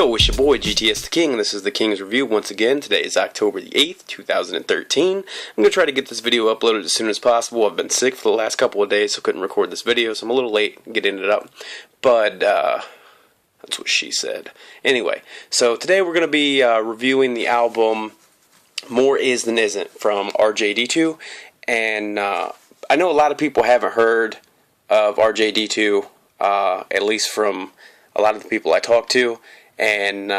Yo, it's your boy GTS the King, and this is the King's Review once again. Today is October the 8th, 2013. I'm going to try to get this video uploaded as soon as possible. I've been sick for the last couple of days, so couldn't record this video, so I'm a little late getting it up. But, that's what she said. Anyway, so today we're going to be reviewing the album More Is Than Isn't from RJD2. And I know a lot of people haven't heard of RJD2, at least from a lot of the people I talk to. And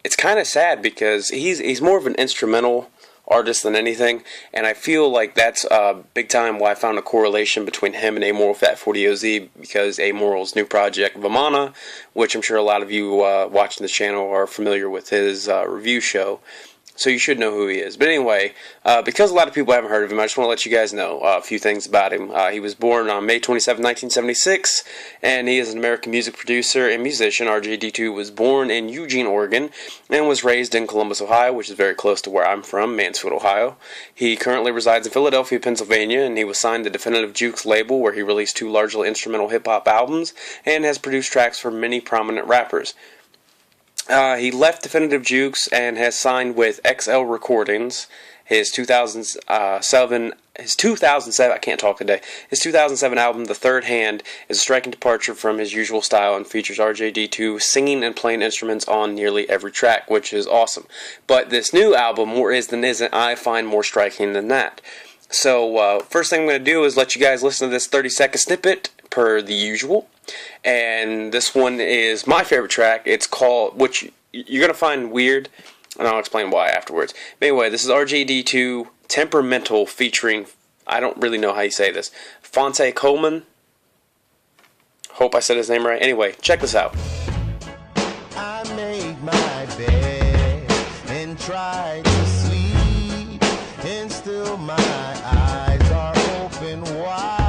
it's kind of sad because he's more of an instrumental artist than anything, and I feel like that's big time why I found a correlation between him and Amoral Fat 40 OZ, because Amoral's new project Vamana, which I'm sure a lot of you watching this channel are familiar with his review show, so you should know who he is. But anyway, because a lot of people haven't heard of him, I just want to let you guys know a few things about him. He was born on May 27, 1976, and he is an American music producer and musician. RJD2 was born in Eugene, Oregon, and was raised in Columbus, Ohio, which is very close to where I'm from, Mansfield, Ohio. He currently resides in Philadelphia, Pennsylvania, and he was signed to Definitive Jukes label, where he released 2 largely instrumental hip-hop albums, and has produced tracks for many prominent rappers. He left Definitive Jukes and has signed with XL Recordings. His 2007 album, The Third Hand, is a striking departure from his usual style and features RJD2 singing and playing instruments on nearly every track, which is awesome. But this new album, More Is Than Isn't, I find more striking than that. So, first thing I'm going to do is let you guys listen to this 30-second snippet, per the usual. And this one is my favorite track. It's called, which you're going to find weird, and I'll explain why afterwards. But anyway, this is RJD2 Temperamental featuring, I don't really know how you say this, Fonte Coleman. Hope I said his name right. Anyway, check this out. I made my bed and tried to sleep, and still my eyes are open wide.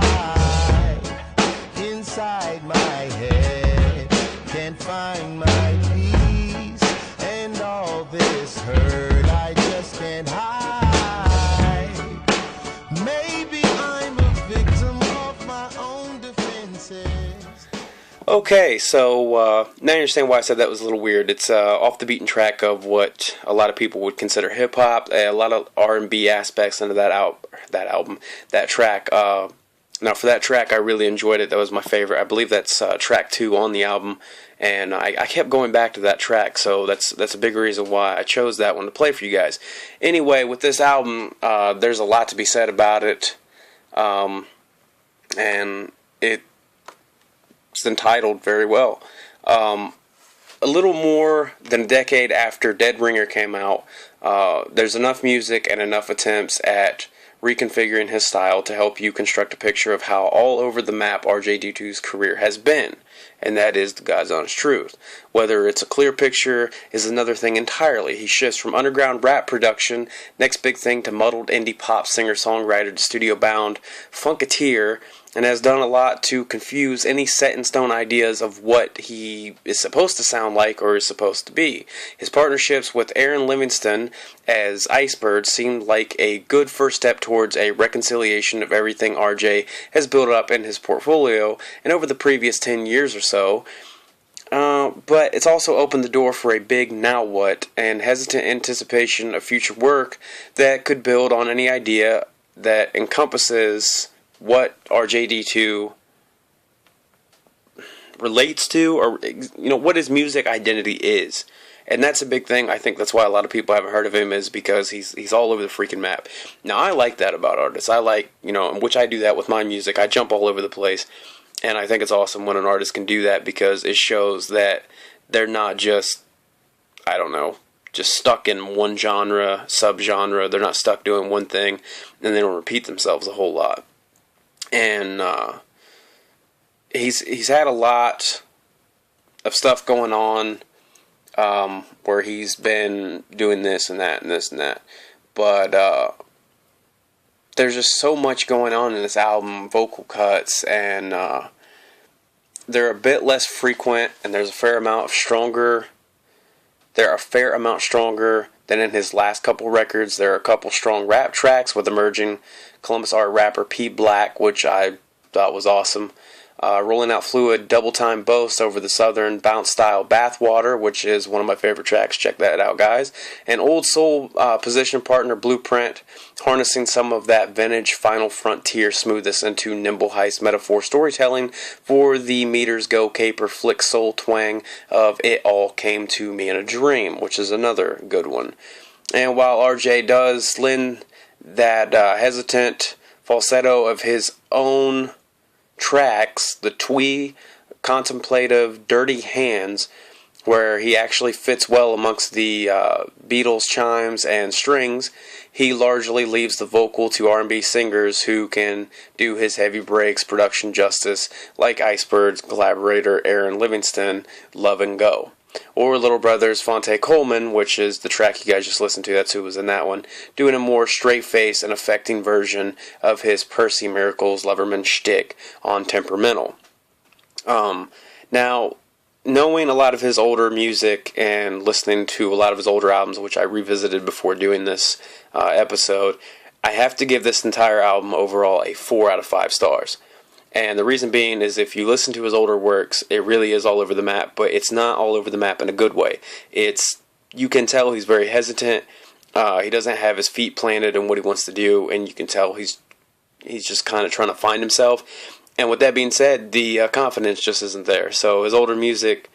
Inside my head, can't find my peace, and all this hurt I just can't hide. Maybe I'm a victim of my own defenses. Okay, so now you understand why I said that was a little weird. It's off the beaten track of what a lot of people would consider hip-hop, a lot of R&B aspects into that track. Now, for that track, I really enjoyed it. That was my favorite. I believe that's track 2 on the album, and I kept going back to that track, so that's a big reason why I chose that one to play for you guys. Anyway, with this album, there's a lot to be said about it, and it's entitled very well. A little more than a decade after Dead Ringer came out, there's enough music and enough attempts at reconfiguring his style to help you construct a picture of how all over the map RJD2's career has been, and that is the God's honest truth. Whether it's a clear picture is another thing entirely. He shifts from underground rap production, next big thing, to muddled indie pop singer-songwriter to studio-bound funketeer, and has done a lot to confuse any set-in-stone ideas of what he is supposed to sound like or is supposed to be. His partnerships with Aaron Livingston as Icebird seemed like a good first step towards a reconciliation of everything RJ has built up in his portfolio and over the previous 10 years or so. But it's also opened the door for a big now what and hesitant anticipation of future work that could build on any idea that encompasses what RJD2 relates to, or what his music identity is. And that's a big thing. I think that's why a lot of people haven't heard of him, is because he's all over the freaking map. Now, I like that about artists. I like, which I do that with my music. I jump all over the place. And I think it's awesome when an artist can do that, because it shows that they're not just, just stuck in one genre, subgenre. They're not stuck doing one thing, and they don't repeat themselves a whole lot. And he's had a lot of stuff going on, where he's been doing this and that and this and that. But there's just so much going on in this album, vocal cuts, and they're a bit less frequent, and they're a fair amount stronger than in his last couple records. There are a couple strong rap tracks with emerging Columbus art rapper P Black, which I thought was awesome. Rolling Out Fluid, Double Time Boast over the Southern Bounce Style Bathwater, which is one of my favorite tracks. Check that out, guys. And Old Soul position partner Blueprint, harnessing some of that vintage Final Frontier smoothness into nimble heist metaphor storytelling for the meters go caper flick soul twang of It All Came to Me in a Dream, which is another good one. And while RJ does lend that hesitant falsetto of his own tracks, the twee, contemplative, dirty hands, where he actually fits well amongst the Beatles chimes and strings, he largely leaves the vocal to R&B singers who can do his heavy breaks production justice, like Icebird's collaborator Aaron Livingston, Love and Go. Or Little Brother's Fonte Coleman, which is the track you guys just listened to, that's who was in that one, doing a more straight-faced and affecting version of his Percy Miracles Loverman shtick on Temperamental. Now, knowing a lot of his older music and listening to a lot of his older albums, which I revisited before doing this episode, I have to give this entire album overall a 4 out of 5 stars. And the reason being is if you listen to his older works, it really is all over the map, but it's not all over the map in a good way. You can tell he's very hesitant. He doesn't have his feet planted in what he wants to do, and you can tell he's just kind of trying to find himself. And with that being said, the confidence just isn't there. So his older music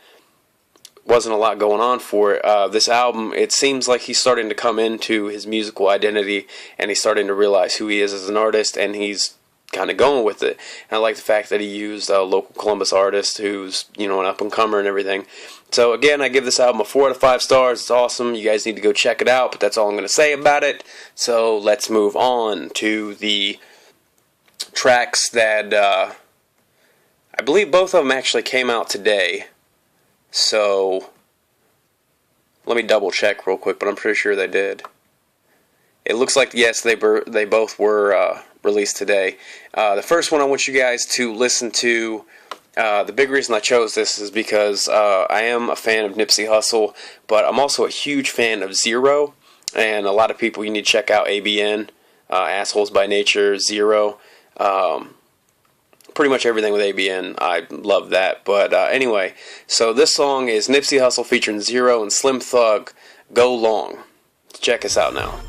wasn't a lot going on for it. This album, it seems like he's starting to come into his musical identity, and he's starting to realize who he is as an artist, and he's kind of going with it. And I like the fact that he used a local Columbus artist who's, an up-and-comer and everything. So again, I give this album a 4 out of 5 stars. It's awesome. You guys need to go check it out, but that's all I'm going to say about it. So let's move on to the tracks that I believe both of them actually came out today. So let me double check real quick, but I'm pretty sure they did. It looks like, yes, they both were released today. The first one I want you guys to listen to, the big reason I chose this is because I am a fan of Nipsey Hustle, but I'm also a huge fan of Zero, and a lot of people, you need to check out ABN, Assholes by Nature, Zero, pretty much everything with ABN. I love that. But anyway, so this song is Nipsey Hustle featuring Zero and Slim Thug, Go Long. Check us out now.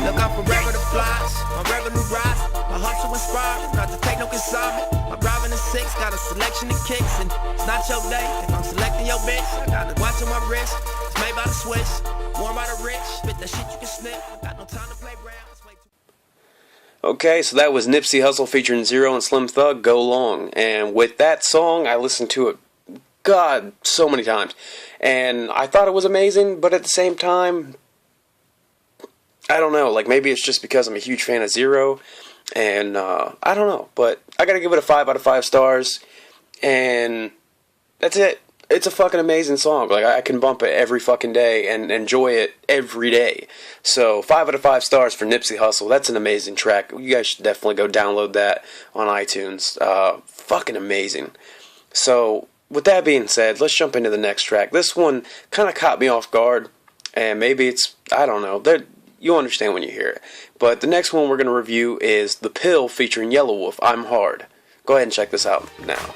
Look, I'm forever the flies, my revenue rise, my hustle inspired, not to take no consignment. My driving is 6, got a selection of kicks, and it's not your day if I'm selecting your bitch. I got a watch on my wrist, it's made by the Swiss, worn by the rich, spit that shit you can sniff. Got no time to play around. Okay, so that was Nipsey Hustle featuring Zero and Slim Thug, Go Long. And with that song, I listened to it, God, so many times. And I thought it was amazing, but at the same time, I don't know, like maybe it's just because I'm a huge fan of Zero, and I don't know, but I gotta give it a 5 out of 5 stars, and that's it. It's a fucking amazing song. Like, I can bump it every fucking day and enjoy it every day. So 5 out of 5 stars for Nipsey Hustle. That's an amazing track. You guys should definitely go download that on iTunes. Fucking amazing. So with that being said, let's jump into the next track. This one kind of caught me off guard, and maybe it's, I don't know, you'll understand when you hear it. But the next one we're going to review is The Pill featuring Yellow Wolf, I'm Hard. Go ahead and check this out now.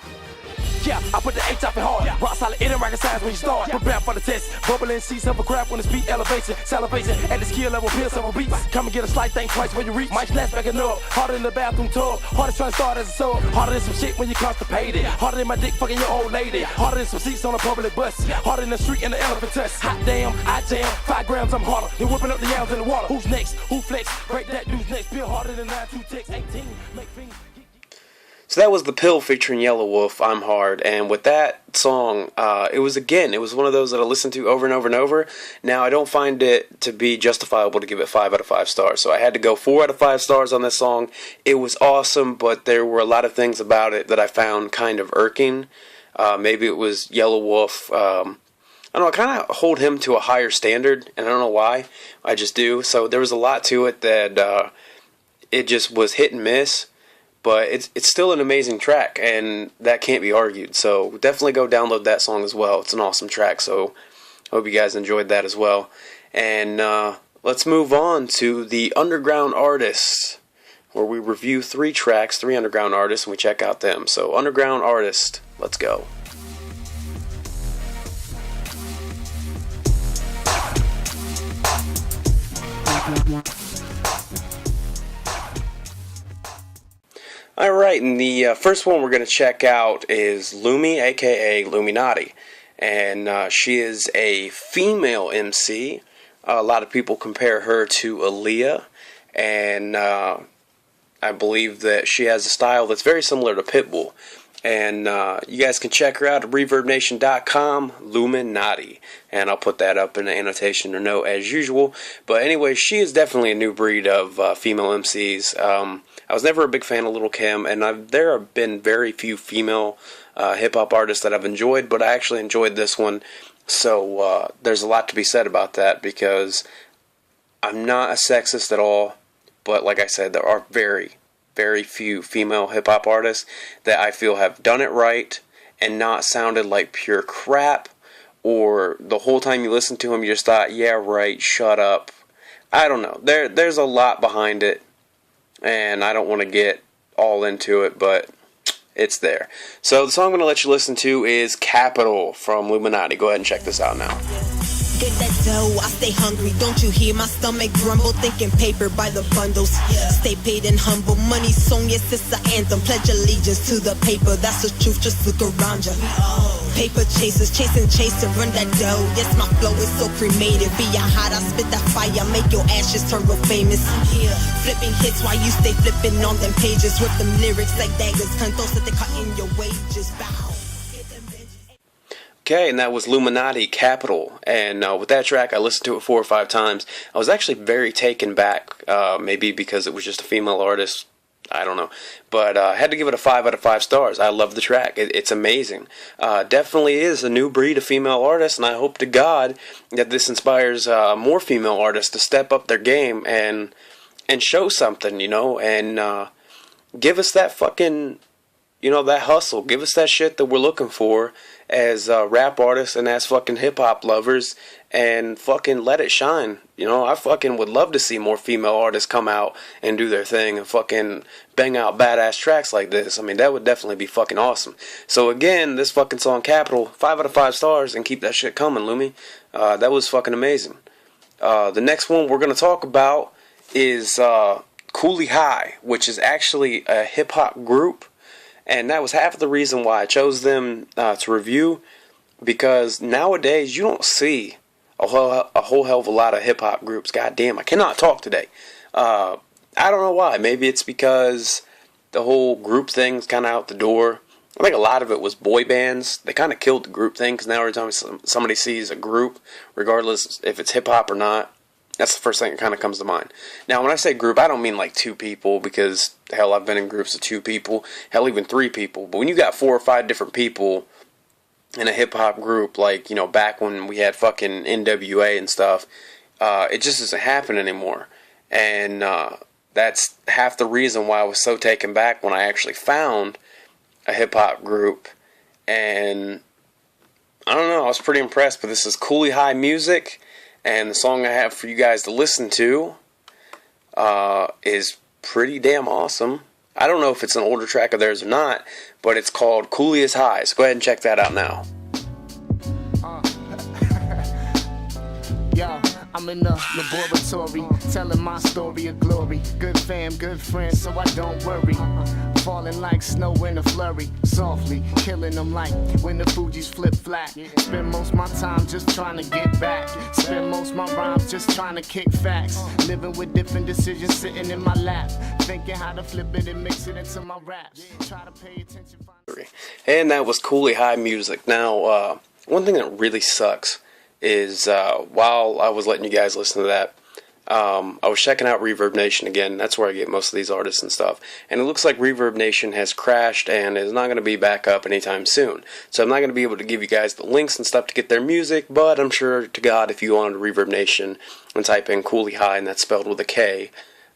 Yeah, I put the H up in hard. Rock solid, it ain't rocket science when you start. Prepare for the test. Bubbling seats of a crap when it's beat elevation. Salivation at the skill level, pills several beats. Come and get a slight thing twice when you reach. Might snatch back and up. Harder than the bathroom tub. Hardest trying to start as a sub. Harder than some shit when you constipated. Harder than my dick fucking your old lady. Harder than some seats on a public bus. Harder than the street and the elephant tusk. Hot damn, I jam. 5 grams, I'm harder. Then whipping up the yams in the water. Who's next? Who flex? Break that dude's next. Feel harder than 9-2 ticks. 18. Make things. So that was The Pill featuring Yellow Wolf, I'm Hard, and with that song, it was one of those that I listened to over and over and over. Now, I don't find it to be justifiable to give it 5 out of 5 stars, so I had to go 4 out of 5 stars on this song. It was awesome, but there were a lot of things about it that I found kind of irking. Maybe it was Yellow Wolf. I don't know, I kind of hold him to a higher standard, and I don't know why. I just do. So there was a lot to it that it just was hit and miss. but it's still an amazing track, and that can't be argued. So definitely go download that song as well. It's an awesome track, so hope you guys enjoyed that as well. And let's move on to the underground artists, where we review 3 tracks, 3 underground artists, and we check out them. So underground artist, let's go. Alright, and the first one we're going to check out is Lumi, aka Luminati. And she is a female MC. A lot of people compare her to Aaliyah, and I believe that she has a style that's very similar to Pitbull. And you guys can check her out at ReverbNation.com, Luminati. And I'll put that up in the annotation or note as usual. But anyway, she is definitely a new breed of female MCs. I was never a big fan of Lil' Kim, and there have been very few female hip-hop artists that I've enjoyed, but I actually enjoyed this one. So there's a lot to be said about that, because I'm not a sexist at all, but like I said, there are very few female hip-hop artists that I feel have done it right and not sounded like pure crap, or the whole time you listen to them you just thought, yeah right, shut up. I don't know. There's a lot behind it, and I don't want to get all into it, but it's there. So the song I'm going to let you listen to is Capital from Luminati. Go ahead and check this out now. Get that dough, I stay hungry. Don't you hear my stomach grumble? Thinking paper by the bundles. Stay paid and humble. Money song, yes, it's an anthem. Pledge allegiance to the paper. That's the truth, just look around ya. Paper chasers, chasing, run that dough. Yes, my flow is so cremated. Be hot, I spit that fire. Make your ashes turn real famous. Flipping hits while you stay flipping on them pages. With them lyrics like daggers. Cantos that they cut in your wages. Bow. Okay, and that was Luminati, Capital. And with that track, I listened to it 4 or 5 times. I was actually very taken back, maybe because it was just a female artist. I don't know. But I had to give it a 5 out of 5 stars. I love the track. It's amazing. Definitely is a new breed of female artists, and I hope to God that this inspires more female artists to step up their game and show something, and give us that fucking, that hustle. Give us that shit that we're looking for as rap artists and as fucking hip-hop lovers, and fucking let it shine. I fucking would love to see more female artists come out and do their thing and fucking bang out badass tracks like this. I mean, that would definitely be fucking awesome. So again, this fucking song, Capital, 5 out of 5 stars, and keep that shit coming, Lumi. That was fucking amazing. The next one we're going to talk about is Coolie High, which is actually a hip-hop group. And that was half of the reason why I chose them to review, because nowadays you don't see a whole hell of a lot of hip-hop groups. God damn, I cannot talk today. I don't know why. Maybe it's because the whole group thing's kind of out the door. I think a lot of it was boy bands. They kind of killed the group thing, because now every time somebody sees a group, regardless if it's hip-hop or not, that's the first thing that kind of comes to mind. Now, when I say group, I don't mean like 2 people, because, hell, I've been in groups of 2 people, hell, even 3 people. But when you got 4 or 5 different people in a hip-hop group, like, back when we had fucking NWA and stuff, it just doesn't happen anymore. And that's half the reason why I was so taken back when I actually found a hip-hop group. And I don't know, I was pretty impressed. But this is Coolie High music. And the song I have for you guys to listen to is pretty damn awesome. I don't know if it's an older track of theirs or not, but it's called Coolie is High. So go ahead and check that out now. Yo, I'm in the laboratory, telling my story of glory. Good fam, good friends, so I don't worry. Falling like snow in a flurry, softly killing them like when the Fuji's flip flat. Spend most my time just trying to get back. Spend most my rhymes just trying to kick facts. Living with different decisions sitting in my lap, thinking how to flip it and mix it into my raps. Try to pay attention. And that was Coolie High music. Now, one thing that really sucks is while I was letting you guys listen to that, I was checking out Reverb Nation again. That's where I get most of these artists and stuff. And it looks like Reverb Nation has crashed and is not going to be back up anytime soon. So I'm not going to be able to give you guys the links and stuff to get their music, but I'm sure to God if you go on to Reverb Nation and type in Coolie High, and that's spelled with a K,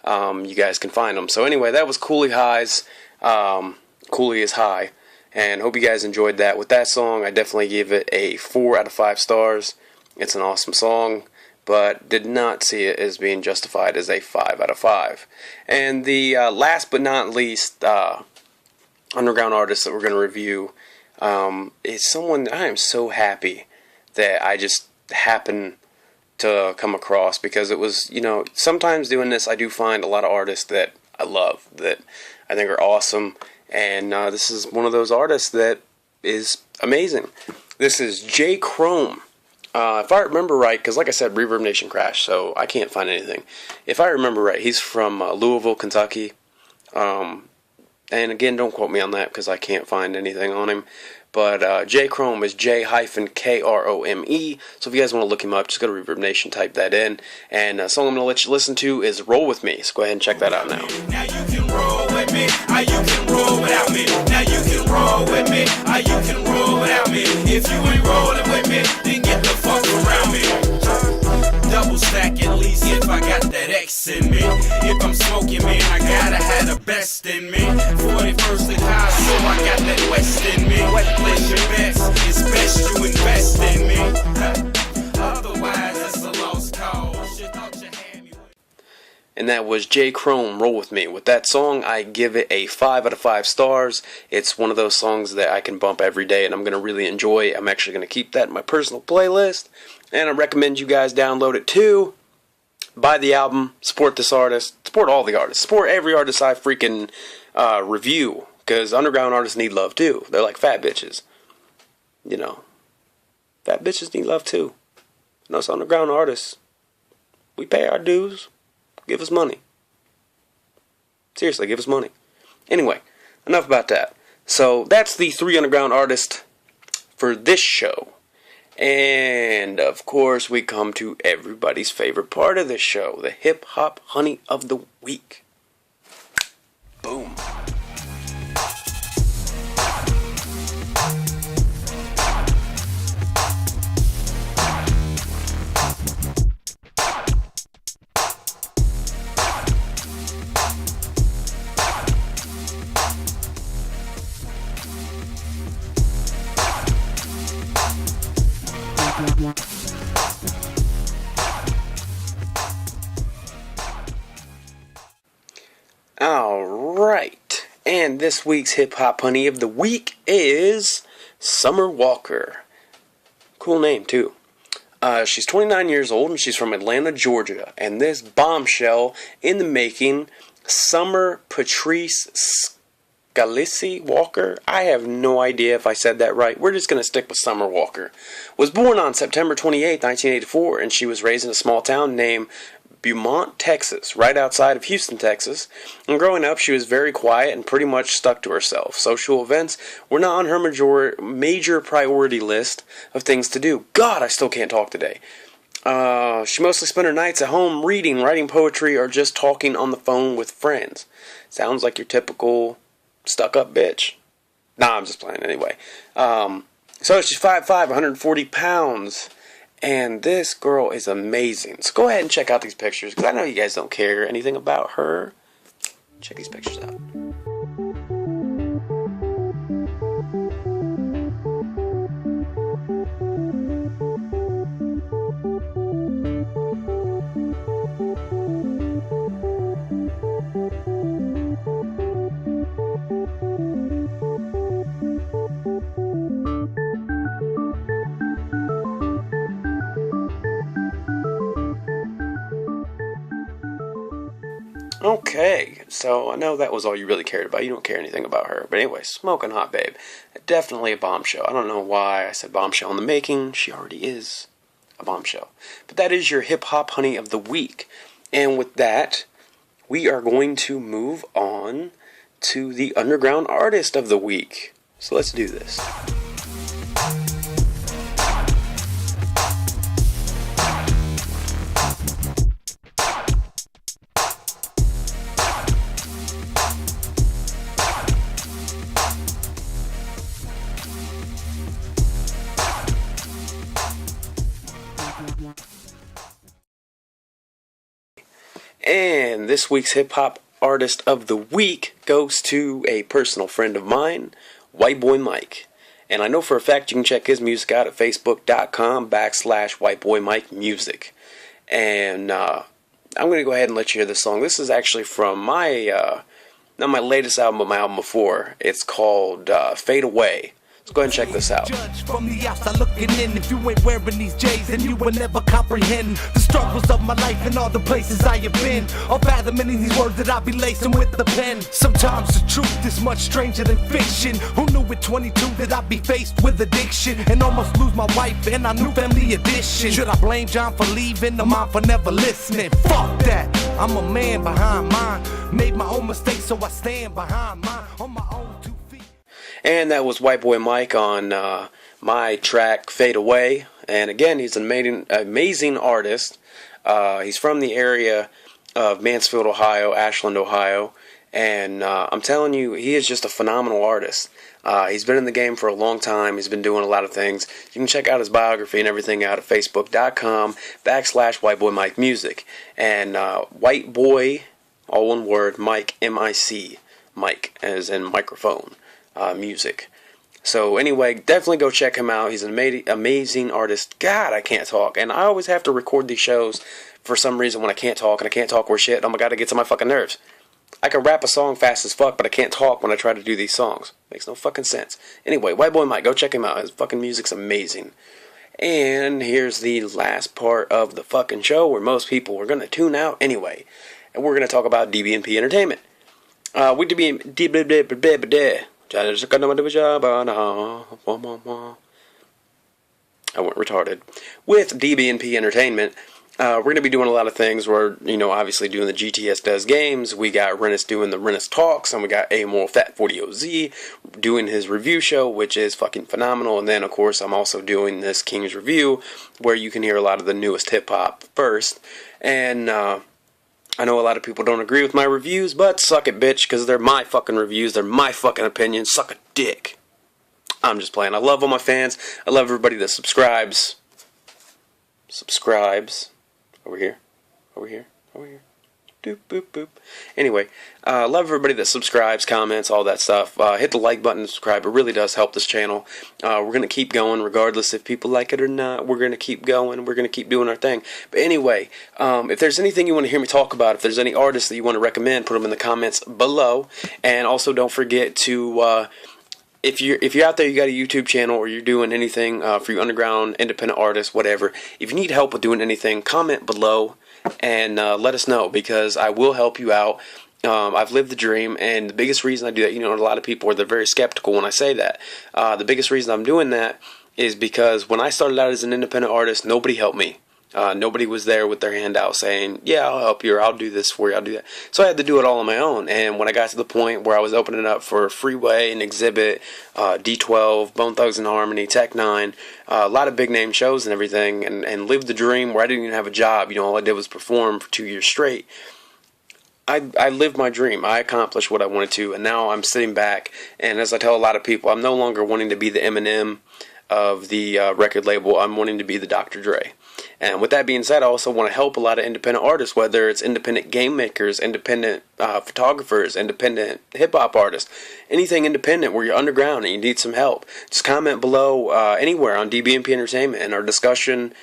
you guys can find them. So anyway, that was Coolie High's Coolie High. And hope you guys enjoyed that. With that song, I definitely give it a 4 out of 5 stars. It's an awesome song, but did not see it as being justified as a 5 out of 5. And the last but not least underground artist that we're going to review is someone I am so happy that I just happened to come across, because it was, sometimes doing this I do find a lot of artists that I love, that I think are awesome, and this is one of those artists that is amazing. This is J-Krome. If I remember right, because like I said, Reverb Nation crashed, so I can't find anything. If I remember right, he's from Louisville, Kentucky. And again, don't quote me on that because I can't find anything on him. But J-Krome is J-Krome. So if you guys want to look him up, just go to Reverb Nation, type that in. And the song I'm going to let you listen to is Roll With Me. So go ahead and check that out now. Now you can roll with me, or you can roll without me. Now you can roll with me, or you can roll without me. If you ain't rolling with me, then get the fuck around me. Double stack at least if I got that X in me. If I'm smoking, man, I gotta have the best in me. 41st and high, so I got that West in me. Place your best, it's best you invest in me. Otherwise, it's a lost cause. Shit thought you had me. And that was J-Krome, Roll With Me. With that song, I give it a 5 out of 5 stars. It's one of those songs that I can bump every day, and I'm going to really enjoy. I'm actually going to keep that in my personal playlist, and I recommend you guys download it too. Buy the album, support this artist, support all the artists, support every artist I freaking review, because underground artists need love too. They're like fat bitches. Fat bitches need love too. And us underground artists, we pay our dues. Give us money. Seriously, give us money. Anyway, enough about that. So that's the 3 underground artists for this show. And of course, we come to everybody's favorite part of this show, the Hip Hop Honey of the Week. Boom. Alright, and this week's Hip Hop Honey of the Week is Summer Walker. Cool name, too. She's 29 years old, and she's from Atlanta, Georgia. And this bombshell in the making, Summer Patrice Scalisi Walker, I have no idea if I said that right. We're just going to stick with Summer Walker. Was born on September 28, 1984, and she was raised in a small town named Beaumont, Texas, right outside of Houston, Texas. And growing up, she was very quiet and pretty much stuck to herself. Social events were not on her major priority list of things to do. God, I still can't talk today. She mostly spent her nights at home reading, writing poetry, or just talking on the phone with friends. Sounds like your typical stuck-up bitch. Nah, I'm just playing anyway. So she's 5'5", 140 pounds. And this girl is amazing. So go ahead and check out these pictures, because I know you guys don't care anything about her. Check these pictures out. Okay, so I know that was all you really cared about. You don't care anything about her. But anyway, smoking hot babe. Definitely a bombshell. I don't know why I said bombshell in the making. She already is a bombshell. But that is your Hip Hop Honey of the Week. And with that, we are going to move on to the Underground Artist of the Week. So let's do this. And this week's Hip Hop Artist of the Week goes to a personal friend of mine, White Boy Mike. And I know for a fact you can check his music out at facebook.com/whiteboymikemusic. And I'm going to go ahead and let you hear this song. This is actually from my, not my latest album, but my album before. It's called Fade Away. Let's go ahead and check this out. Judge from the outside looking in. If you ain't wearing these J's, then you will never comprehend the struggles of my life and all the places I have been. Or fathoming these words that I be lacing with the pen. Sometimes the truth is much stranger than fiction. Who knew at 22 that I'd be faced with addiction and almost lose my wife and our new family addition? Should I blame John for leaving or mom for never listening? Fuck that. I'm a man behind mine. Made my own mistakes, so I stand behind mine on my own 2 feet. And that was White Boy Mike on my track Fade Away. And again, he's an amazing artist. He's from the area of Mansfield, Ohio, Ashland, Ohio. And I'm telling you, he is just a phenomenal artist. He's been in the game for a long time. He's been doing a lot of things. You can check out his biography and everything out at facebook.com/whiteboymikemusic. And White Boy, all one word, Mike, M-I-C, Mike, as in microphone. Music. So anyway, definitely go check him out. He's an amazing artist. God, I can't talk. And I always have to record these shows for some reason when I can't talk, and I can't talk where shit. Oh my God, it gets on my fucking nerves. I can rap a song fast as fuck, but I can't talk when I try to do these songs. Makes no fucking sense. Anyway, White Boy Mike, go check him out. His fucking music's amazing. And here's the last part of the fucking show where most people are going to tune out anyway. And we're going to talk about dBNp Entertainment. I went retarded. With dBNp Entertainment, we're going to be doing a lot of things. We're, obviously doing the GTS Does Games. We got Rennis doing the Rennis Talks, and we got Amoral Fat 40OZ doing his review show, which is fucking phenomenal. And then, of course, I'm also doing this King's Review, where you can hear a lot of the newest hip-hop first. And, I know a lot of people don't agree with my reviews, but suck it, bitch, because they're my fucking reviews. They're my fucking opinions. Suck a dick. I'm just playing. I love all my fans. I love everybody that subscribes. Over here. Doop, boop, boop. Anyway, love everybody that subscribes, comments, all that stuff. Hit the like button, subscribe. It really does help this channel. We're going to keep going regardless if people like it or not. We're going to keep going. We're going to keep doing our thing. But anyway, if there's anything you want to hear me talk about, if there's any artists that you want to recommend, put them in the comments below. And also don't forget to... If you're out there, you got a YouTube channel, or you're doing anything for you underground, independent artists, whatever. If you need help with doing anything, comment below and let us know, because I will help you out. I've lived the dream, and the biggest reason I do that, a lot of people they're very skeptical when I say that. The biggest reason I'm doing that is because when I started out as an independent artist, nobody helped me. Nobody was there with their hand out saying, yeah, I'll help you, or I'll do this for you, I'll do that. So I had to do it all on my own. And when I got to the point where I was opening up for Freeway and Exhibit, D12, Bone Thugs and Harmony, Tech 9, a lot of big name shows and everything, and lived the dream where I didn't even have a job. All I did was perform for 2 years straight. I lived my dream. I accomplished what I wanted to, and now I'm sitting back, and as I tell a lot of people, I'm no longer wanting to be the Eminem of the record label. I'm wanting to be the Dr. Dre. And with that being said, I also want to help a lot of independent artists, whether it's independent game makers, independent photographers, independent hip-hop artists, anything independent where you're underground and you need some help. Just comment below anywhere on dBNp Entertainment in our discussion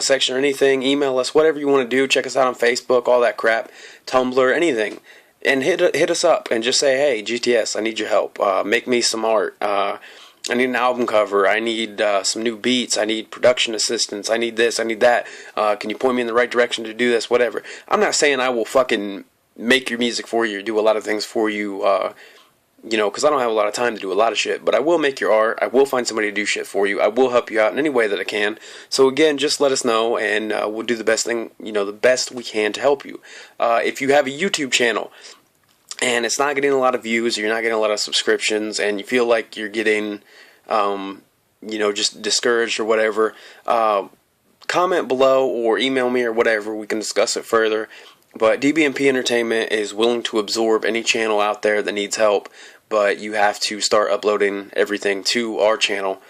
section or anything. Email us, whatever you want to do. Check us out on Facebook, all that crap, Tumblr, anything. And hit us up and just say, hey, GTS, I need your help. Make me some art. I need an album cover. I need some new beats. I need production assistance. I need this. I need that. Can you point me in the right direction to do this? Whatever. I'm not saying I will fucking make your music for you or do a lot of things for you, because I don't have a lot of time to do a lot of shit. But I will make your art. I will find somebody to do shit for you. I will help you out in any way that I can. So again, just let us know, and we'll do the best thing, the best we can to help you. If you have a YouTube channel, and it's not getting a lot of views, or you're not getting a lot of subscriptions, and you feel like you're getting, just discouraged or whatever, comment below or email me or whatever. We can discuss it further. But dBNp Entertainment is willing to absorb any channel out there that needs help, but you have to start uploading everything to our channel.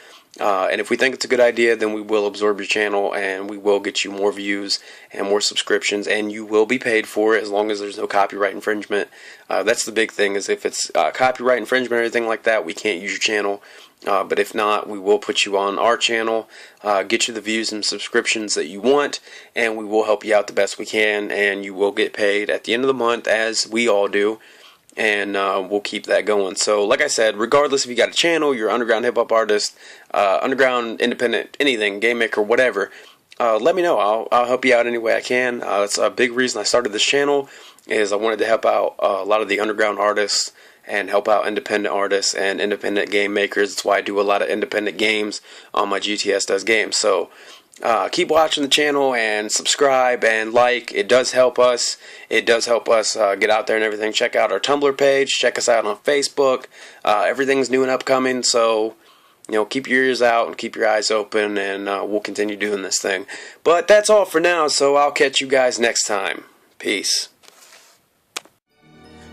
And if we think it's a good idea, then we will absorb your channel and we will get you more views and more subscriptions, and you will be paid for it as long as there's no copyright infringement. That's the big thing, is if it's copyright infringement or anything like that, we can't use your channel. But if not, we will put you on our channel, get you the views and subscriptions that you want, and we will help you out the best we can, and you will get paid at the end of the month, as we all do. And we'll keep that going. So like I said, regardless if you got a channel, you're an underground hip-hop artist, underground, independent, anything, game maker, whatever, let me know. I'll help you out any way I can. That's a big reason I started this channel, is I wanted to help out a lot of the underground artists and help out independent artists and independent game makers. That's why I do a lot of independent games on my GTS Does Games. So keep watching the channel and subscribe and like. It does help us. It does help us get out there and everything. Check out our Tumblr page. Check us out on Facebook. Everything's new and upcoming. So, you know, keep your ears out and keep your eyes open, and we'll continue doing this thing. But that's all for now, so I'll catch you guys next time. Peace.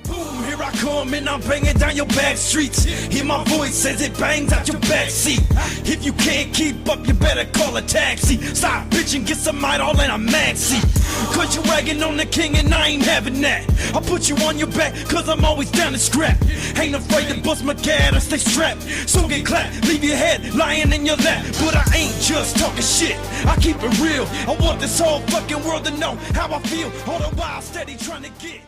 Boom, here I come and I'm banging down your back streets. Hear my voice as it bangs out your back seat. If you can't keep up, you better call a taxi. Stop bitching, get some all in a maxi. Cause you wagging on the king and I ain't having that. I'll put you on your back cause I'm always down to scrap. Ain't afraid to bust my gat or stay strapped. So get clapped, leave your head lying in your lap. But I ain't just talking shit, I keep it real. I want this whole fucking world to know how I feel. All the while steady trying to get